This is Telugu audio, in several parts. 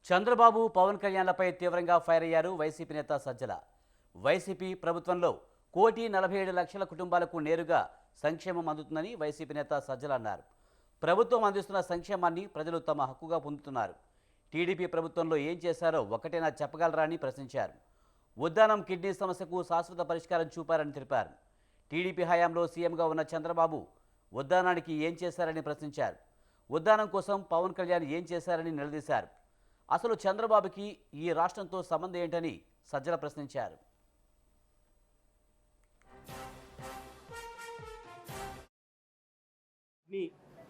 చంద్రబాబు పవన్ కళ్యాణ్లపై తీవ్రంగా ఫైర్ అయ్యారు వైసీపీ నేత సజ్జల. వైసీపీ ప్రభుత్వంలో 1,47,00,000 కుటుంబాలకు నేరుగా సంక్షేమం అందుతుందని వైసీపీ నేత సజ్జల అన్నారు. ప్రభుత్వం అందిస్తున్న సంక్షేమాన్ని ప్రజలు తమ హక్కుగా పొందుతున్నారు. టీడీపీ ప్రభుత్వంలో ఏం చేశారో ఒకటేనా చెప్పగలరా అని ప్రశ్నించారు. ఉద్దానం కిడ్నీ సమస్యకు శాశ్వత పరిష్కారం చూపారని తెలిపారు. టీడీపీ హయాంలో సీఎంగా ఉన్న చంద్రబాబు ఉద్దానానికి ఏం చేశారని ప్రశ్నించారు. ఉద్దానం కోసం పవన్ కళ్యాణ్ ఏం చేశారని నిలదీశారు. అసలు చంద్రబాబుకి ఈ రాష్ట్రంతో సంబంధం ఏంటని సజ్జల ప్రశ్నించారు.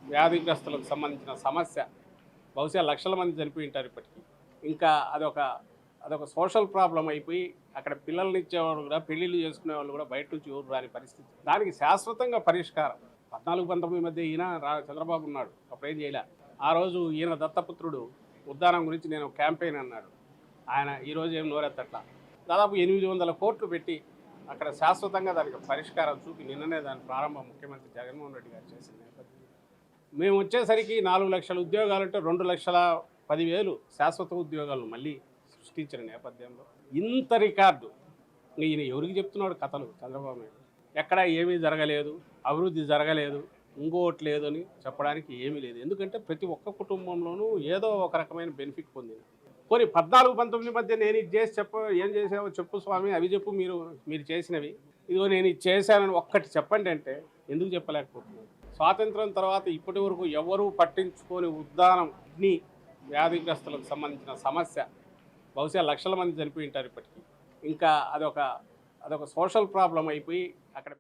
వ్యాధిగ్రస్తులకు సంబంధించిన సమస్య బహుశా లక్షల మంది చనిపోయి ఉంటారు. ఇప్పటికీ ఇంకా అదొక సోషల్ ప్రాబ్లం అయిపోయి అక్కడ పిల్లల్ని ఇచ్చేవాళ్ళు కూడా, పెళ్ళిళ్ళు చేసుకునే వాళ్ళు కూడా బయట నుంచి ఊరు రాని పరిస్థితి. దానికి శాశ్వతంగా పరిష్కారం 14-19 మధ్య ఈయన చంద్రబాబు ఉన్నాడు, అప్పుడేం చేయలే. ఆ రోజు ఈయన దత్తపుత్రుడు ఉద్దానం గురించి నేను క్యాంపెయిన్ అన్నాడు. ఆయన ఈరోజు ఏం నోరెత్తట్లా. దాదాపు 800 కోట్లు పెట్టి అక్కడ శాశ్వతంగా దానికి పరిష్కారం చూపి నిన్ననే దాని ప్రారంభం ముఖ్యమంత్రి జగన్మోహన్ రెడ్డి గారు చేసిన నేపథ్యం. మేము వచ్చేసరికి 4 లక్షల ఉద్యోగాలంటే 2,10,000 శాశ్వత ఉద్యోగాలను మళ్ళీ సృష్టించిన నేపథ్యంలో ఇంత రికార్డు ఈయన ఎవరికి చెప్తున్నాడు కథలు? చంద్రబాబు నాయుడు ఎక్కడ ఏమీ జరగలేదు, అభివృద్ధి జరగలేదు, ఇంకోటి లేదు అని చెప్పడానికి ఏమీ లేదు. ఎందుకంటే ప్రతి ఒక్క కుటుంబంలోనూ ఏదో ఒక రకమైన బెనిఫిట్ పొందింది. కొన్ని 14-19 మధ్య నేను ఇది చేసి ఏం చేసావో చెప్పు స్వామి, అవి చెప్పు, మీరు చేసినవి, ఇదిగో నేను ఇది చేశానని ఒక్కటి చెప్పండి అంటే ఎందుకు చెప్పలేకపోతున్నాను? స్వాతంత్రం తర్వాత ఇప్పటి వరకు ఎవరూ పట్టించుకొని ఉద్దానం కిడ్నీ వ్యాధిగ్రస్తులకు సంబంధించిన సమస్య బహుశా లక్షల మంది చనిపోయి ఉంటారు. ఇప్పటికీ ఇంకా అదొక సోషల్ ప్రాబ్లం అయిపోయి అక్కడ